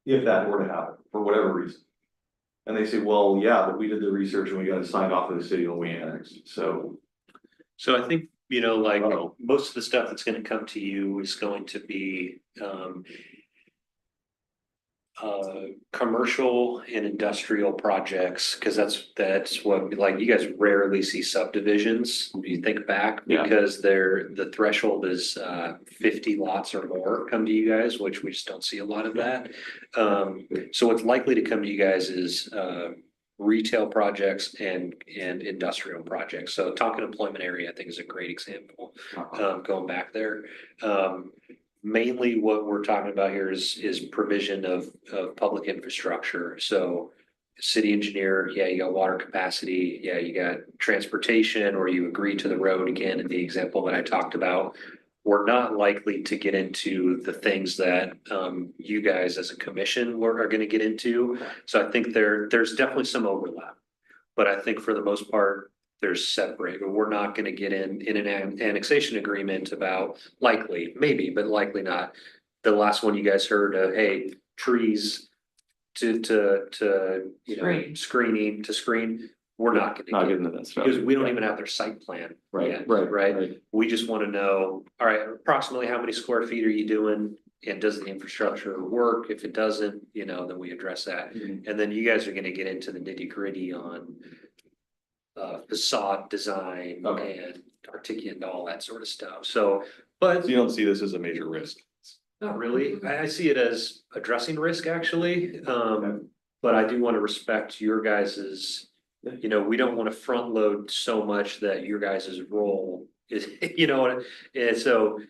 If that were to happen, for whatever reason. And they say, well, yeah, but we did the research and we got it signed off of the city when we annexed, so. So I think, like, Uh-oh. most of the stuff that's gonna come to you is going to be, commercial and industrial projects, because that's what, like, you guys rarely see subdivisions, when you think back, Yeah. because the threshold is 50 lots or more come to you guys, which we just don't see a lot of that. So what's likely to come to you guys is retail projects and industrial projects. So Tonkin Employment Area, I think, is a great example, going back there. Mainly what we're talking about here is provision of public infrastructure. So city engineer, yeah, you got water capacity, yeah, you got transportation, or you agree to the road again in the example that I talked about. We're not likely to get into the things that you guys as a commission are gonna get into. So I think there's definitely some overlap. But I think for the most part, there's separate, but we're not gonna get in an annexation agreement about, likely, maybe, but likely not. The last one you guys heard, hey, trees to screening to screen, we're not Not gonna get. getting into that stuff. Because we don't even have their site plan yet, right? We just wanna know, all right, approximately how many square feet are you doing? And does the infrastructure work? If it doesn't, then we address that. Mhm. And then you guys are gonna get into the nitty gritty on facade design Okay. and articulate and all that sort of stuff. So, but So you don't see this as a major risk? not really. I see it as addressing risk, actually. But I do want to respect your guys's, we don't want to front load so much that your guys's role is, and so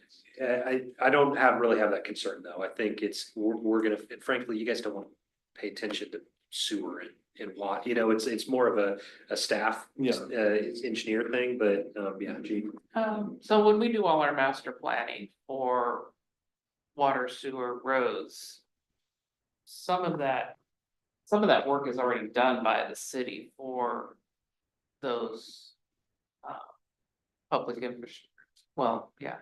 I don't really have that concern, though. I think we're gonna, frankly, you guys don't want to pay attention to sewer and what, it's more of a staff engineer thing, but yeah, gee. So when we do all our master planning for water, sewer, roads, some of that work is already done by the city for those. Public infrastructure, well, yeah,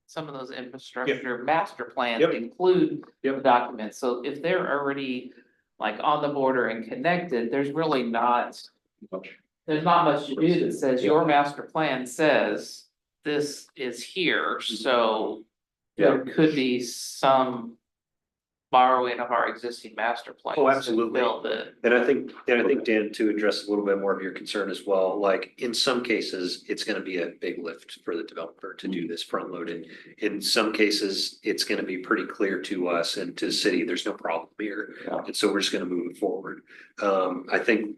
some of those infrastructure master plans Yep. include the Yep. documents, so if they're already. Like on the border and connected, there's really not. There's not much to do that says your master plan says this is here, so. There could be some. Borrowing of our existing master plans. Oh, to absolutely. Build it. And I think, Dan, to address a little bit more of your concern as well, like in some cases, it's gonna be a big lift for the developer to do this front loading. In some cases, it's gonna be pretty clear to us and to the city, there's no problem here. Yeah. And so we're just gonna move it forward. I think.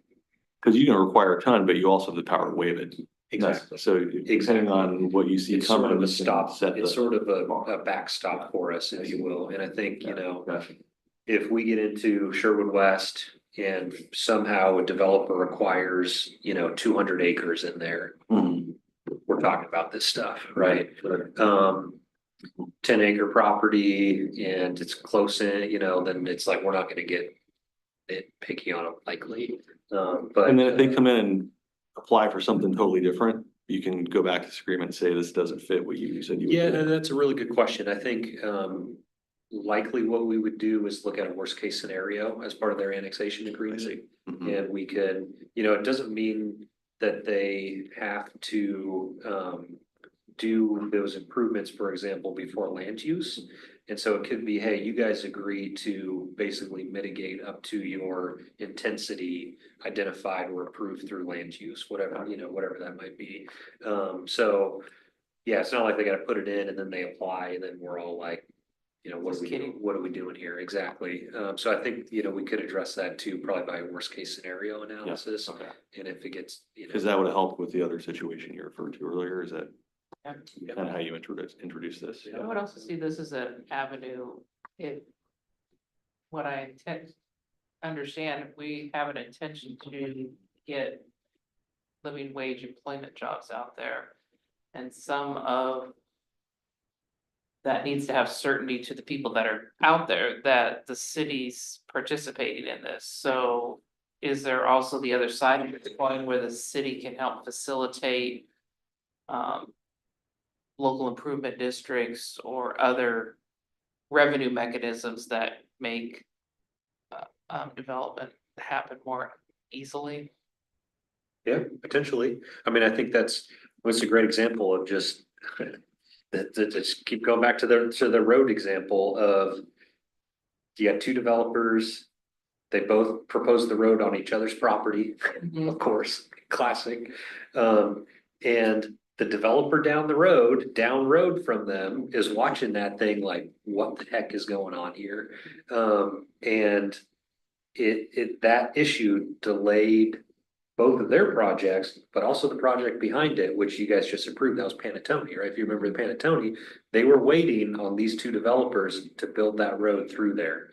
Cause you can require a ton, but you also have the power to waive it. Exactly. So depending on what you see It's sort coming. of a you can stop, set it's the- sort of a backstop for us, if you will. And I think, you know, Gotcha. if we get into Sherwood West and somehow a developer acquires, 200 acres in there, Mhm. we're talking about this stuff, right? Right. 10-acre property and it's close in, then it's like, we're not gonna get it picky on it likely. But. And then if they come in and apply for something totally different, you can go back to this agreement and say this doesn't fit what you said you would. Yeah, do. that's a really good question. I think likely what we would do is look at a worst case scenario as part of their annexation I agreement. see. Mhm. And we could, it doesn't mean that they have to do those improvements, for example, before land use. And so it could be, hey, you guys agree to basically mitigate up to your intensity identified or approved through land use, whatever, whatever that might be. So, yeah, it's not like they gotta put it in and then they apply and then we're all like, Just kidding. what are we doing here? Exactly. So I think, we could address that too, probably by worst case scenario analysis. Okay. And if it gets, Cause that would have helped with the other situation you referred to earlier, is that Yeah. kind of how you introduce this? I would also see this as an avenue if. What I understand, if we have an intention to get living wage employment jobs out there. And some of. That needs to have certainty to the people that are out there that the city's participating in this, so. Is there also the other side of the coin where the city can help facilitate? Local improvement districts or other revenue mechanisms that make development happen more easily. Yeah, potentially. I mean, I think that's a great example of just. Just keep going back to the road example of. You got two developers. They both propose the road on each other's property, of course, classic. And the developer down road from them is watching that thing like, what the heck is going on here? And that issue delayed both of their projects, but also the project behind it, which you guys just approved. That was Panettone, right? If you remember the Panettone, they were waiting on these two developers to build that road through there.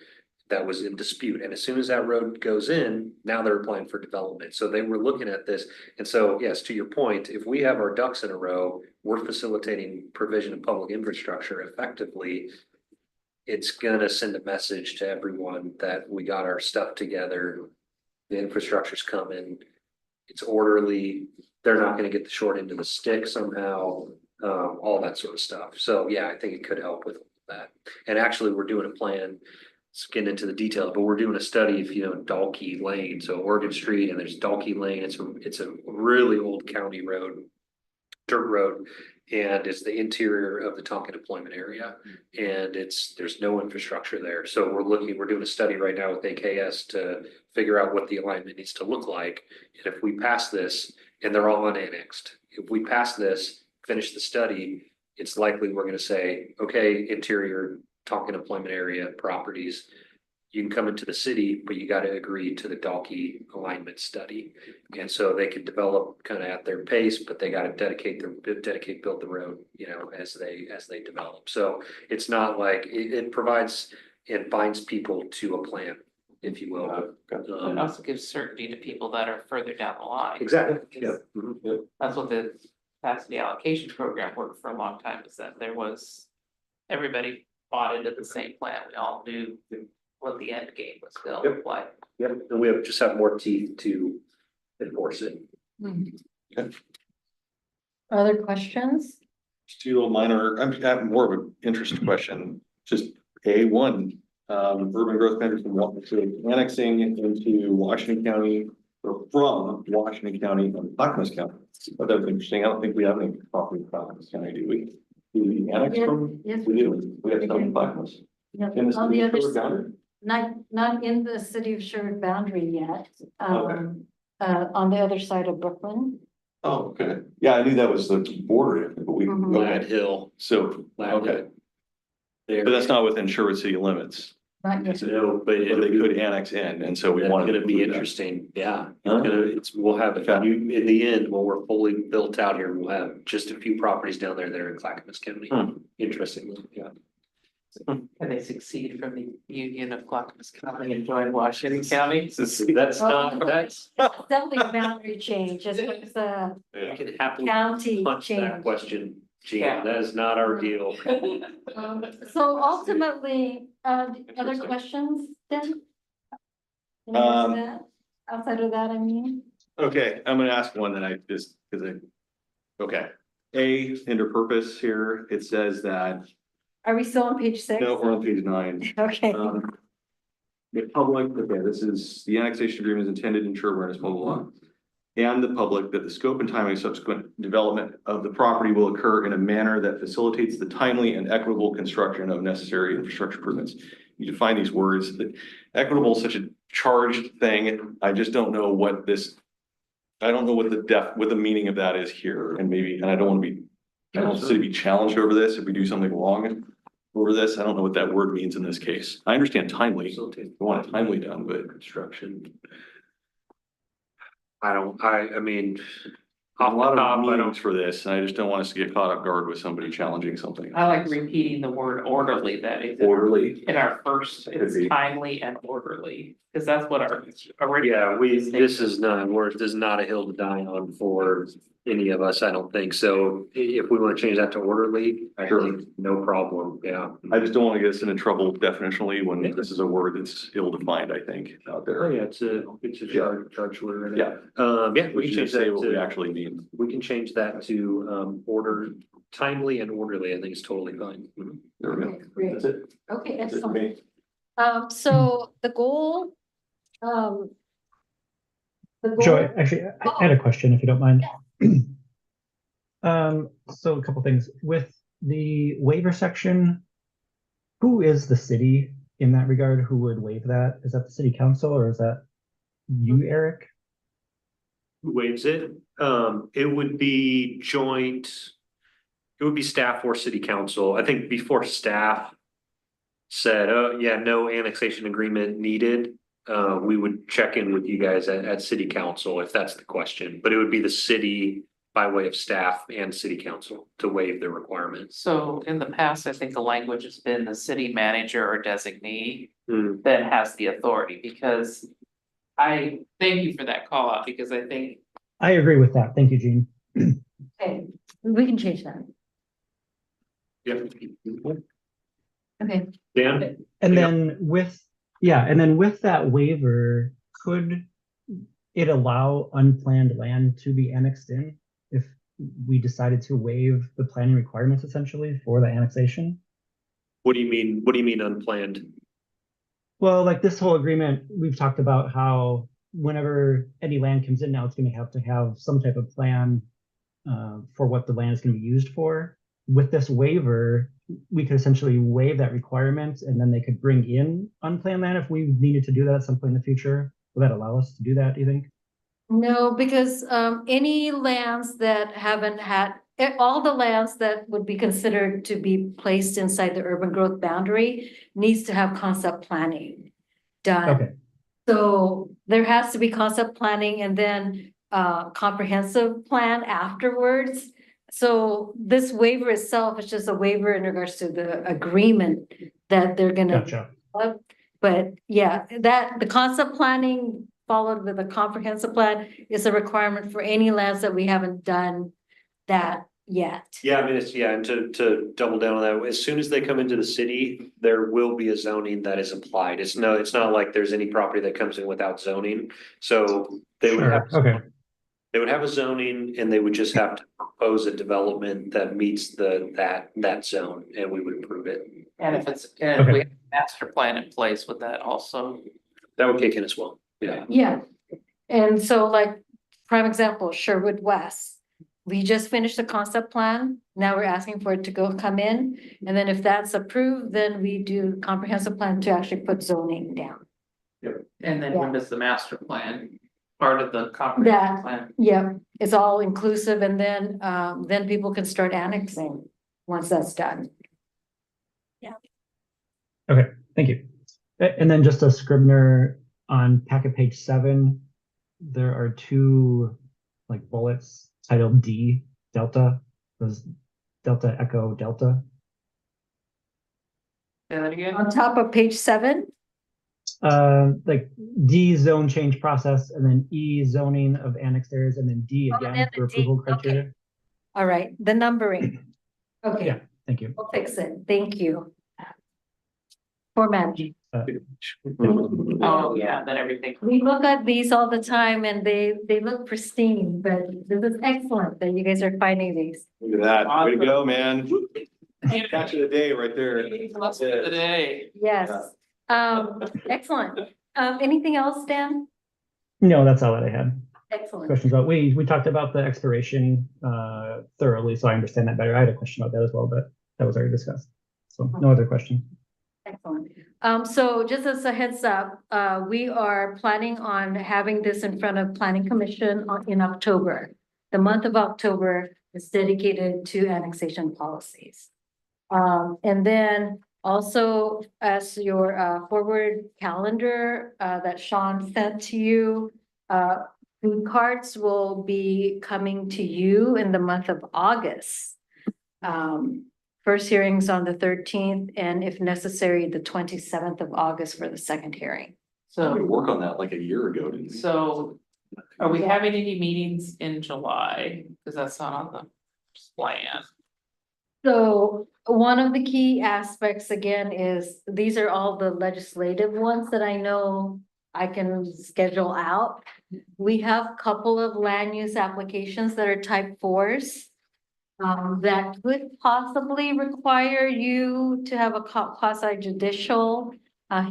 That was in dispute. And as soon as that road goes in, now they're applying for development. So they were looking at this. And so, yes, to your point, if we have our ducks in a row, we're facilitating provision of public infrastructure effectively. It's gonna send a message to everyone that we got our stuff together. The infrastructure's coming. It's orderly. They're not gonna get the short end of the stick somehow, all that sort of stuff. So, yeah, I think it could help with that. And actually, we're doing a plan. Let's get into the details, but we're doing a study of, Dalkey Lane, so Oregon Street, and there's Dalkey Lane. It's a really old county road, dirt road, and it's the interior of the Tonka deployment area. And there's no infrastructure there. So we're doing a study right now with AKS to figure out what the alignment needs to look like. And if we pass this, and they're all unannexed, if we pass this, finish the study, it's likely we're gonna say, okay, interior Tonka deployment area properties, you can come into the city, but you gotta agree to the Dalkey alignment study. And so they can develop kind of at their pace, but they gotta build the road, as they develop. So it's not like, it provides, it binds people to a plan, if you will. It also gives certainty to people that are further down the line. Exactly, yeah. Mhm. That's what the capacity allocation program worked for a long time, is that everybody bought into the same plan. We all knew what the end game was still Yep. like. Yep, and we just have more teeth to enforce it. Other questions? Just two little minor, I'm having more of an interest question, just one, urban growth measures from annexing into Washington County. Or from Washington County and Clackamas County, but that's interesting, I don't think we have any property in Clackamas County, do we? Do we annex from? Yes. We do, we have some in Clackamas. Yeah, In the on the city other of side, Sherwood? not in the city of Sherwood boundary yet, on the other side of Brooklyn. Oh, okay, yeah, I knew that was the border, but we, Mhm. Lad okay, Hill. so, okay, There. but that's not within Sherwood city limits. Not yet. No, but But it'll they be, could annex in, and so we that's wanted to gonna be include that. interesting, yeah. Huh? We'll have it, Okay. in the end, when we're fully built out here, we'll have just a few properties down there that are in Clackamas County. Hmm. Interesting, yeah. Can they succeed from the union of Clackamas County and join Washington County? That's not, that's, Definitely a boundary change, it's a we can happily county punch that change. question, Gene, Yeah. that is not our deal. So ultimately, other Interesting. questions then? Any Um, of that? Outside of that, I mean, Okay, I'm gonna ask one that I just, cause okay. Under purpose here, it says that, are we still on page 6? no, we're on page 9. Okay, The public, okay, this is the annexation agreement is intended to ensure awareness, blah, blah, blah. And the public that the scope and timing of subsequent development of the property will occur in a manner that facilitates the timely and equitable construction of necessary infrastructure improvements. You define these words, that equitable is such a charged thing, I just don't know what this. I don't know what what the meaning of that is here, and I don't wanna be, I don't want the city to be challenged over this if we do something wrong. Over this, I don't know what that word means in this case, I understand timely, we want it timely done, but. Construction. I mean, A off lot the top, of I don't, meanings for this, and I just don't want us to get caught off guard with somebody challenging something. I like repeating the word orderly, that is Orderly, in our first, it's Could be. timely and orderly, because that's what our original. yeah, this is not, this is not a hill to die on for any of us, I don't think, so if we wanna change that to orderly, I Sure. think, no problem, yeah. I just don't wanna get us into trouble definitionally when Yeah. this is a word that's ill-defined, I think, out Oh, there. yeah, it's a charge word. Yeah. Yeah, we We can should change say that what we to, actually mean. we can change that to, order, timely and orderly, I think it's totally fine. There we go. okay, great, That's it. okay, That's it for excellent. me. So the goal, the goal. Joy, actually, I had a question if you don't mind. So a couple things with the waiver section. Who is the city in that regard? Who would waive that? Is that the city council or is that you, Eric? Who waives it? It would be joint. It would be staff or city council. I think before staff said, oh, yeah, no annexation agreement needed. We would check in with you guys at city council if that's the question, but it would be the city by way of staff and city council to waive the requirements. So in the past, I think the language has been the city manager or designee Hmm. that has the authority, because I thank you for that call out, because I think I agree with that. Thank you, Gene. Okay, we can change that, Yeah. okay. Dan? And Yeah. then with that waiver, could it allow unplanned land to be annexed in if we decided to waive the planning requirements essentially for the annexation? What do you mean? What do you mean unplanned? Well, like this whole agreement, we've talked about how whenever any land comes in now, it's going to have some type of plan for what the land is going to be used for. With this waiver, we could essentially waive that requirement and then they could bring in unplanned land if we needed to do that at some point in the future. Will that allow us to do that, do you think? No, because any lands that haven't had, all the lands that would be considered to be placed inside the urban growth boundary needs to have concept planning done. Okay, So there has to be concept planning and then comprehensive plan afterwards. So this waiver itself is just a waiver in regards to the agreement that they're gonna. gotcha. But yeah, that the concept planning followed with a comprehensive plan is a requirement for any lands that we haven't done that yet. Yeah, I mean, it's, yeah, and to double down on that, as soon as they come into the city, there will be a zoning that is applied. It's not like there's any property that comes in without zoning. So they would Sure, have okay. They would have a zoning and they would just have to propose a development that meets that zone and we would approve it. And if we have a master plan in place, would that also? That would kick in as well. Yeah. Yeah, and so like, prime example, Sherwood West. We just finished the concept plan, now we're asking for it to come in, and then if that's approved, then we do comprehensive plan to actually put zoning down. And then when does the master plan, part of the comprehensive plan? Yeah, it's all inclusive, and then people can start annexing once that's done. Okay, thank you. And then just a Scribner on packet page 7, there are 2 like bullets titled D Delta, was Delta Echo Delta. Say that again? On top of page 7, Like D zone change process, and then E zoning of annexed areas, and then D Oh, again then for the D, approval okay. criteria. all right, the numbering. Okay, Yeah, thank you. we'll fix it, thank you. Format. Oh, yeah, then everything. We look at these all the time and they look pristine, but this is excellent that you guys are finding these. Look at that. Way to go, man. Catch of the day right there. Today. Yes, excellent. Anything else, Dan? No, that's all that I had. Excellent. Questions about, we talked about the expiration thoroughly, so I understand that better. I had a question about that as well, but that was already discussed. So no other question. Excellent. So just as a heads up, we are planning on having this in front of Planning Commission in October. The month of October is dedicated to annexation policies. And then also as your forward calendar that Sean sent to you, food carts will be coming to you in the month of August. First hearings on the 13th, and if necessary, the 27th of August for the second hearing. We So, worked on that like a year ago, didn't we? so are we having any meetings in July? Cause that's not on the plan. So one of the key aspects again is these are all the legislative ones that I know I can schedule out. We have a couple of land use applications that are type 4s. That could possibly require you to have a quasi judicial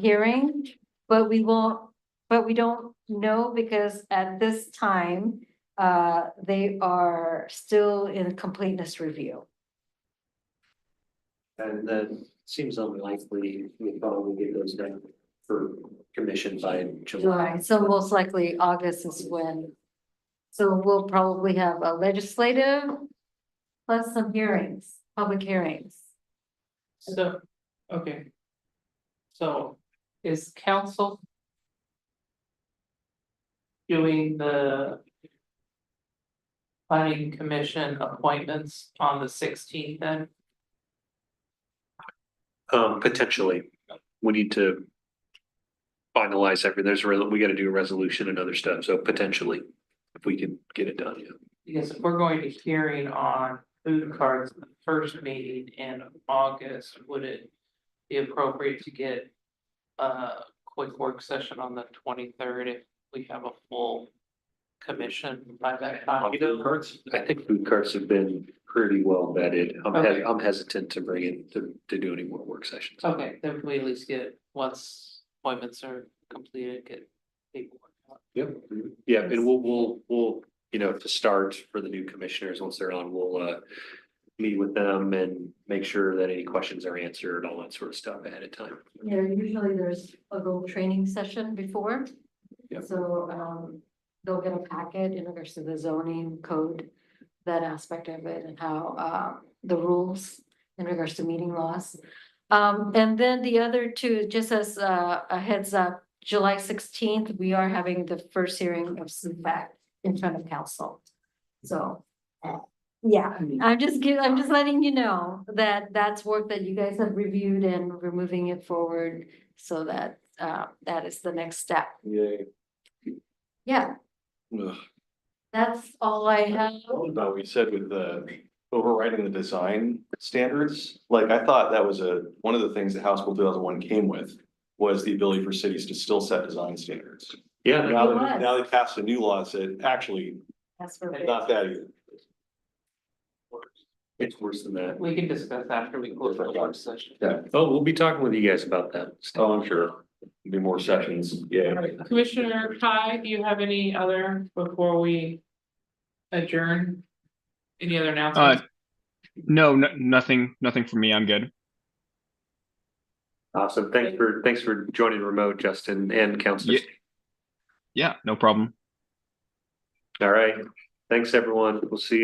hearing, but we don't know because at this time, they are still in completeness review. And then seems unlikely we probably get those done for commission by July. July, so most likely August is when. So we'll probably have a legislative plus some hearings, public hearings. So, okay. So is council doing the planning commission appointments on the 16th then? Potentially, we need to finalize everything. We gotta do a resolution and other stuff, so potentially, if we can get it done, yeah. Because if we're going to hearing on food cards in the first meeting in August, would it be appropriate to get a quick work session on the 23rd if we have a full commission by that time? Food carts? I think food carts have been pretty well vetted. Okay. I'm hesitant to bring it to do any more work sessions. Okay, then we at least get, once appointments are completed, get paperwork out. Yep, yeah, and we'll, you know, to start for the new commissioners, once they're on, we'll meet with them and make sure that any questions are answered, all that sort of stuff ahead of time. Yeah, usually there's a little training session before. Yep. So, they'll get a packet in regards to the zoning code, that aspect of it and how, the rules in regards to meeting laws. And then the other two, just as a heads up, July 16th, we are having the first hearing of CFAC in front of council. So, yeah, I'm just letting you know that that's work that you guys have reviewed and we're moving it forward so that that is the next step. Yay. Yeah, Ugh. that's all I have. What about we said with the overriding the design standards? Like, I thought that was one of the things that House Bill 2001 came with, was the ability for cities to still set design standards. Yeah, Now It was. now they passed a new law that said, actually, As for Not that either. It's worse than that. We can discuss after we close the work session. Yeah. Oh, we'll be talking with you guys about that. Oh, I'm sure. Be more sessions. Yeah. Commissioner Kai, do you have any other before we adjourn? Any other announcements? No, nothing for me. I'm good. Awesome. Thanks for joining remote, Justin and Counselor. Yeah. Yeah, no problem. All right. Thanks, everyone. We'll see you.